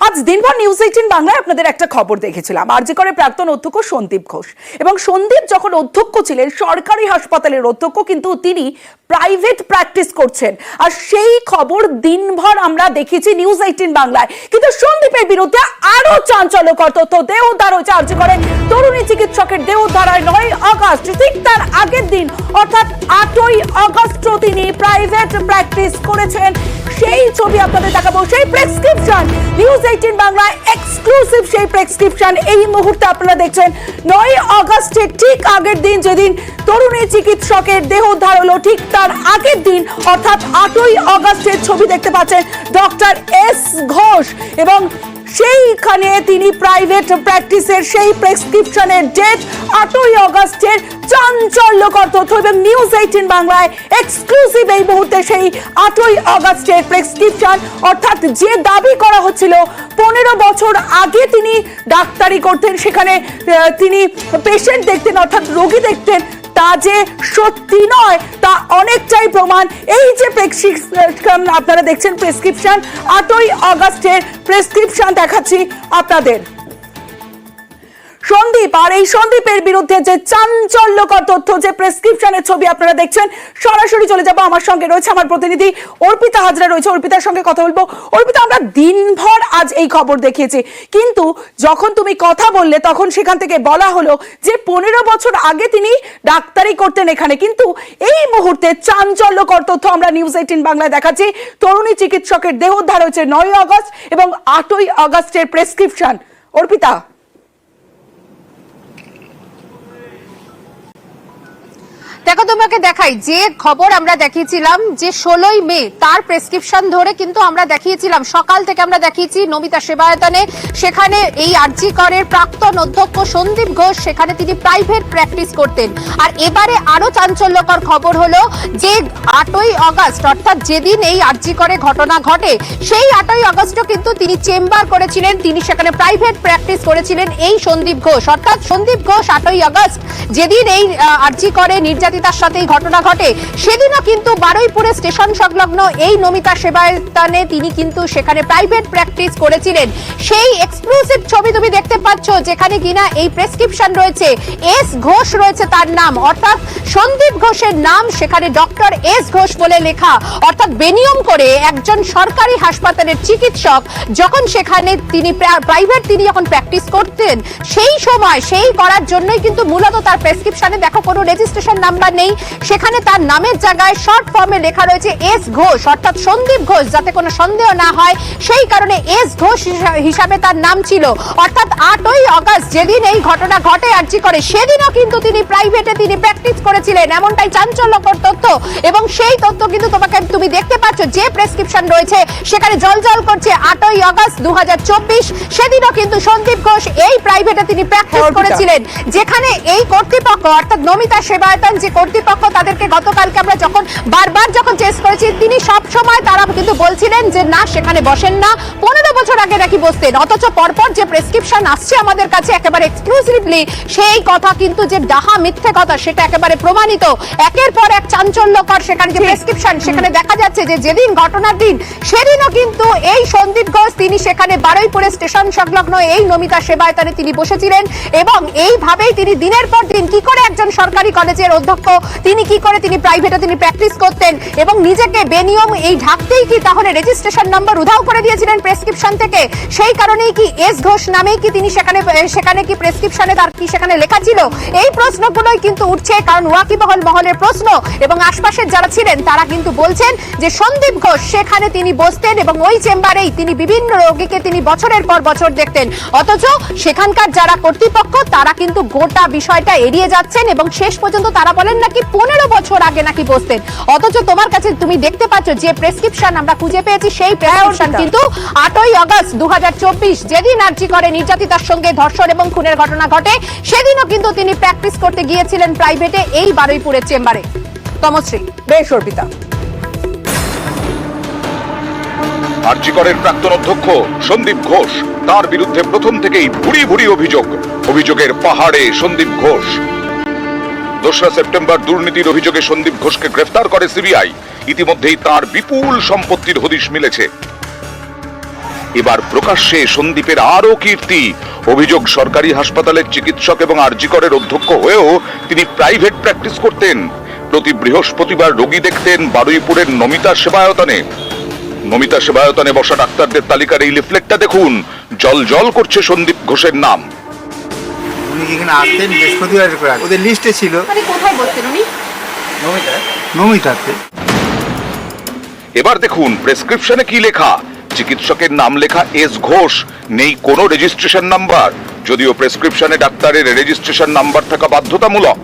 আজ দিনভর নিউজ 18 বাংলায় আপনাদের একটা খবর দেখেছিলাম। আরজি করে প্রাক্তন অধ্যক্ষ সন্দীপ ঘোষ, এবং সন্দীপ যখন অধ্যক্ষ ছিলেন সরকারি হাসপাতালের অধ্যক্ষ, কিন্তু তিনি প্রাইভেট প্র্যাকটিস করছেন। আর সেই খবর দিনভর আমরা দেখেছি নিউজ 18 বাংলায়। কিন্তু সন্দীপের বিরুদ্ধে আরো চাঞ্চল্যকর তথ্য। দেহ উদ্ধার হয়েছে আরজি করে তরুণী চিকিৎসকের দেহ উদ্ধার হয় 9 আগস্ট, ঠিক তার আগের দিন অর্থাৎ 8ই আগস্ট তিনি প্রাইভেট প্র্যাকটিস করেছেন। সেই ছবি আপনাদের দেখাবো, সেই প্রেসক্রিপশন নিউজ 18 বাংলায় এক্সক্লুসিভ সেই প্রেসক্রিপশন এই মুহূর্তে আপনারা দেখছেন। 9 আগস্টের ঠিক আগের দিন, যেদিন তরুণী চিকিৎসকের দেহ উদ্ধার হলো, ঠিক তার আগের দিন অর্থাৎ 8ই আগস্টের ছবি দেখতে পাচ্ছেন ডক্টর এস ঘোষ, এবং সেইখানে তিনি প্রাইভেট প্র্যাকটিসের সেই প্রেসক্রিপশনের ডেট 8ই আগস্টের চাঞ্চল্যকর তথ্য, এবং নিউজ 18 বাংলায় এক্সক্লুসিভ এই মুহূর্তে সেই 8ই আগস্টের প্রেসক্রিপশন। অর্থাৎ যে দাবি করা হচ্ছিল 15 বছর আগে তিনি ডাক্তারি করতেন, সেখানে তিনি পেশেন্ট দেখতেন অর্থাৎ রোগী দেখতেন, তা যে সত্যি নয় তা অনেকটাই প্রমাণ। এই যে প্রেসক্রিপশন আপনারা দেখছেন, প্রেসক্রিপশন 8ই আগস্টের প্রেসক্রিপশন দেখাচ্ছি আপনাদের। সন্দীপ, আর এই সন্দীপের বিরুদ্ধে যে চাঞ্চল্যকর তথ্য, যে প্রেসক্রিপশনের ছবি আপনারা দেখছেন, সরাসরি চলে যাব। আমার সঙ্গে রয়েছে আমার প্রতিনিধি অর্পিতা হাজরা রয়েছে, অর্পিতার সঙ্গে কথা বলবো। অর্পিতা, আমরা দিনভর আজ এই খবর দেখিয়েছি, কিন্তু যখন তুমি কথা বললে তখন সেখান থেকে বলা হলো যে 15 বছর আগে তিনি ডাক্তারি করতেন এখানে, কিন্তু এই মুহূর্তে চাঞ্চল্যকর তথ্য আমরা নিউজ 18 বাংলায় দেখাচ্ছি। তরুণী চিকিৎসকের দেহ উদ্ধার হয়েছে 9 আগস্ট এবং 8ই আগস্টের প্রেসক্রিপশন। অর্পিতা, দেখো তোমাকে দেখাই, যে খবর আমরা দেখিয়েছিলাম যে 16ই মে তার প্রেসক্রিপশন ধরে কিন্তু আমরা দেখিয়েছিলাম, সকাল থেকে আমরা দেখিয়েছি নমিতা সেবায়তনে, সেখানে এই আরজি করের প্রাক্তন অধ্যক্ষ সন্দীপ ঘোষ, সেখানে তিনি প্রাইভেট প্র্যাকটিস করতেন। আর এবারে আরো চাঞ্চল্যকর খবর হলো যে 8ই আগস্ট অর্থাৎ যেদিন এই আরজি করে ঘটনা ঘটে, সেই 8ই আগস্টও কিন্তু তিনি চেম্বার করেছিলেন, তিনি সেখানে প্রাইভেট প্র্যাকটিস করেছিলেন এই সন্দীপ ঘোষ। অর্থাৎ সন্দীপ ঘোষ 8ই আগস্ট যেদিন এই আরজি করে নির্যাতিতার সাথে এই ঘটনা ঘটে, সেদিনও কিন্তু বারুইপুরে স্টেশন সংলগ্ন এই নমিতা সেবায়তনে তিনি কিন্তু সেখানে প্রাইভেট প্র্যাকটিস করেছিলেন। সেই এক্সক্লুসিভ ছবি তুমি দেখতে পাচ্ছ, যেখানে কিনা এই প্রেসক্রিপশন রয়েছে, এস ঘোষ রয়েছে তার নাম, অর্থাৎ সন্দীপ ঘোষের নাম সেখানে ডক্টর এস ঘোষ বলে লেখা। অর্থাৎ বেনিয়ম করে একজন সরকারি হাসপাতালের চিকিৎসক যখন সেখানে তিনি প্রাইভেট তিনি যখন প্র্যাকটিস করতেন, সেই সময় সেই করার জন্যই কিন্তু মূলত তার প্রেসক্রিপশনে দেখো কোনো রেজিস্ট্রেশন নাম্বার নেই, সেখানে তার নামের জায়গায় শর্ট ফর্মে লেখা রয়েছে এস ঘোষ, অর্থাৎ সন্দীপ ঘোষ, যাতে কোনো সন্দেহ না হয় সেই কারণে এস ঘোষ হিসাবে তার নাম ছিল। অর্থাৎ 8ই আগস্ট যেদিন এই ঘটনা ঘটে আরজি করে, সেদিনও কিন্তু তিনি প্রাইভেটে তিনি প্র্যাকটিস করেছিলেন, এমনটাই চাঞ্চল্যকর তথ্য। এবং সেই তথ্য কিন্তু তুমি দেখতে পাচ্ছ, যে প্রেসক্রিপশন রয়েছে সেখানে জলজল করছে 8ই আগস্ট 2024, সেদিনও কিন্তু সন্দীপ ঘোষ এই প্রাইভেটে তিনি প্র্যাকটিস করেছিলেন। যেখানে এই কর্তৃপক্ষ অর্থাৎ নমিতা সেবায়তন যে কর্তৃপক্ষ, তাদেরকে গতকালকে আমরা যখন বারবার যখন চেস করেছি, তিনি সব সময় তারা কিন্তু বলছিলেন যে না, সেখানে বসেন না, 15 বছর আগে নাকি বসতেন। অথচ পরপর যে প্রেসক্রিপশন আসছে আমাদের কাছে একেবারে এক্সক্লুসিভলি, সেই কথা কিন্তু যে ডাহা মিথ্যে কথা সেটা একেবারে প্রমাণিত। একের পর এক চাঞ্চল্যকর সেখানে যে প্রেসক্রিপশন, সেখানে দেখা যাচ্ছে যে যেদিন ঘটনার দিন, সেদিনও কিন্তু এই সন্দীপ ঘোষ তিনি সেখানে বারুইপুরে স্টেশন সংলগ্ন এই নমিতা সেবায়তনে তিনি বসেছিলেন, এবং এইভাবেই তিনি দিনের পর দিন কি করে একজন সরকারি কলেজের অধ্যক্ষ তিনি কি করে তিনি প্রাইভেটে তিনি প্র্যাকটিস করতেন, এবং নিজেকে বেনিয়ম এই ঢাকতেই কি তাহলে রেজিস্ট্রেশন নাম্বার উধাও করে দিয়েছিলেন প্রেসক্রিপশন থেকে। সেই কারণেই কি এস ঘোষ নামেই কি তিনি সেখানে কি প্রেসক্রিপশনে তার কি সেখানে লেখা ছিল? এই প্রশ্নগুলোই কিন্তু উঠছে, কারণ ওয়াকিবহল মহলের প্রশ্ন, এবং আশপাশের যারা ছিলেন তারা কিন্তু বলছেন যে সন্দীপ ঘোষ সেখানে তিনি বসতেন এবং ওই চেম্বারেই তিনি বিভিন্ন রোগীকে তিনি বছরের পর বছর দেখতেন। অথচ সেখানকার যারা কর্তৃপক্ষ তারা কিন্তু গোটা বিষয়টা এড়িয়ে যাচ্ছেন, এবং শেষ পর্যন্ত তারা বলেন নাকি 15 বছর আগে নাকি বসতেন। অথচ তোমার কাছে তুমি দেখতে পাচ্ছ যে প্রেসক্রিপশন আমরা খুঁজে পেয়েছি, সেই প্রেসক্রিপশন কিন্তু 8ই আগস্ট 2024 যেদিন আরজি করে নির্যাতিতার সঙ্গে ধর্ষণ এবং খুনের ঘটনা ঘটে, সেদিনও কিন্তু তিনি প্র্যাকটিস করতে গিয়েছিলেন প্রাইভেটে এই বারুইপুরের চেম্বারে। তমশ্রী, বেশ অর্পিতা। আরজি করের প্রাক্তন অধ্যক্ষ সন্দীপ ঘোষ, তার বিরুদ্ধে প্রথম থেকেই ভুরি ভুরি অভিযোগের পাহাড়ে সন্দীপ ঘোষ। 2রা সেপ্টেম্বর দুর্নীতির অভিযোগে সন্দীপ ঘোষকে গ্রেফতার করে সিবিআই। ইতিমধ্যেই তার বিপুল সম্পত্তির হদিশ মিলেছে। এবার প্রকাশ্যে সন্দীপের আরও কীর্তি। অভিযোগ, সরকারি হাসপাতালের চিকিৎসক এবং আরজি করের অধ্যক্ষ হয়েও তিনি প্রাইভেট প্র্যাকটিস করতেন। প্রতি বৃহস্পতিবার রোগী দেখতেন বারুইপুরের নমিতা সেবায়তনে। নমিতা সেবায়তনে বসা ডাক্তারদের তালিকার এই লিফলেটটা দেখুন, জল জল করছে সন্দীপ ঘোষের নাম। উনি যেখানে আসতেন বৃহস্পতিবার করে ওদের লিস্টে ছিল মানে কোথায় বসতেন উনি? নমিতাতে। এবার দেখুন প্রেসক্রিপশনে কি লেখা। চিকিৎসকের নাম লেখা এস ঘোষ, নেই কোনো রেজিস্ট্রেশন নাম্বার, যদিও প্রেসক্রিপশনে ডাক্তারের রেজিস্ট্রেশন নাম্বার থাকা বাধ্যতামূলক।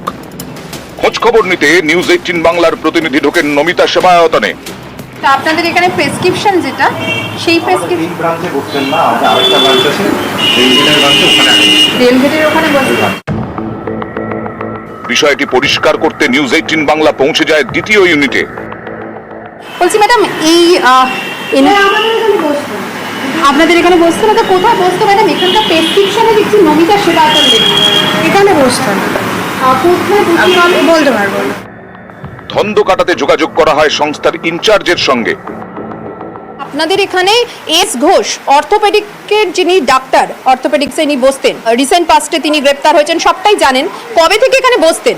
খোঁজ খবর নিতে নিউজ 18 বাংলার প্রতিনিধি ঢোকেন নমিতা সেবায়তনে। তা আপনাদের এখানে প্রেসক্রিপশন যেটা, সেই প্রেসক্রিপশন এই ব্রাঞ্চে বসতেন না, আমাদের আরেকটা ব্রাঞ্চ আছে রেলগেটের ব্রাঞ্চে, ওখানে রেলগেটের ওখানে বসতেন। বিষয়টি পরিষ্কার করতে নিউজ 18 বাংলা পৌঁছে যায় দ্বিতীয় ইউনিটে। বলছি ম্যাডাম, এই আপনাদের এখানে বসতো না, তো কোথায় বসতো ম্যাডাম? এখানকার প্রেসক্রিপশনে দেখছি নমিতা সেবায়তন লেখা। এখানে বসতাম, কোথায় বসতে বলতে পারবো না। ধন্দ কাটাতে যোগাযোগ করা হয় সংস্থার ইনচার্জের সঙ্গে। আপনাদের এখানে এস ঘোষ, অর্থোপেডিকের যিনি ডাক্তার, অর্থোপেডিক্সে ইনি বসতেন, রিসেন্ট পাস্টে তিনি গ্রেপ্তার হয়েছেন, সবটাই জানেন। কবে থেকে এখানে বসতেন?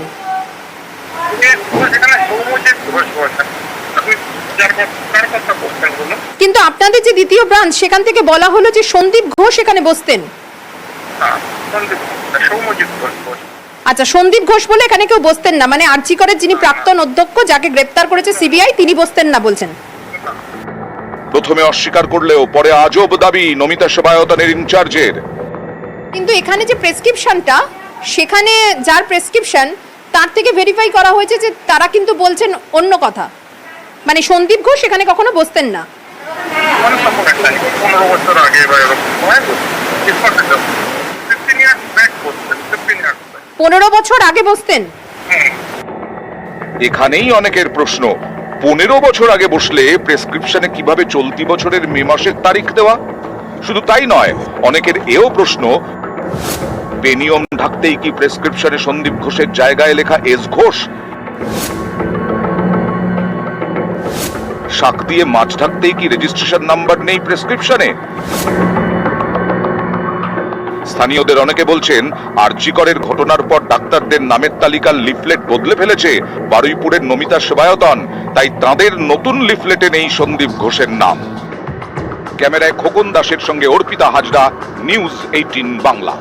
কিন্তু আপনাদের যে দ্বিতীয় ব্রাঞ্চ, সেখান থেকে বলা হলো যে সন্দীপ ঘোষ এখানে বসতেন। আচ্ছা, সন্দীপ ঘোষ বলে এখানে কেউ বসতেন না, মানে আরজি করের যিনি প্রাক্তন অধ্যক্ষ, যাকে গ্রেপ্তার করেছে সিবিআই, তিনি বসতেন না বলছেন। প্রথমে অস্বীকার করলেও পরে আজব দাবি নমিতা সেবায়তনের ইনচার্জের। কিন্তু এখানে যে প্রেসক্রিপশনটা, সেখানে যার প্রেসক্রিপশন, তার থেকে ভেরিফাই করা হয়েছে যে তারা কিন্তু বলছেন অন্য কথা, মানে সন্দীপ ঘোষ এখানে কখনো বসতেন না। 15 বছর আগে বসতেন। এখানেই অনেকের প্রশ্ন, 15 বছর আগে বসলে প্রেসক্রিপশনে কিভাবে চলতি বছরের মে মাসের তারিখ দেওয়া? শুধু তাই নয়, অনেকের এও প্রশ্ন, বেনিয়ম ঢাকতেই কি প্রেসক্রিপশনে সন্দীপ ঘোষের জায়গায় লেখা এস ঘোষ? শাক দিয়ে মাছ ঢাকতেই কি রেজিস্ট্রেশন নাম্বার নেই প্রেসক্রিপশনে? স্থানীয়দের অনেকে বলছেন, আরজি করের ঘটনার পর ডাক্তারদের নামের তালিকার লিফলেট বদলে ফেলেছে বারুইপুরের নমিতা সেবায়তন, তাই তাদের নতুন লিফলেটে নেই সন্দীপ ঘোষের নাম। ক্যামেরায় খোকন দাসের সঙ্গে অর্পিতা হাজরা, নিউজ 18 বাংলা।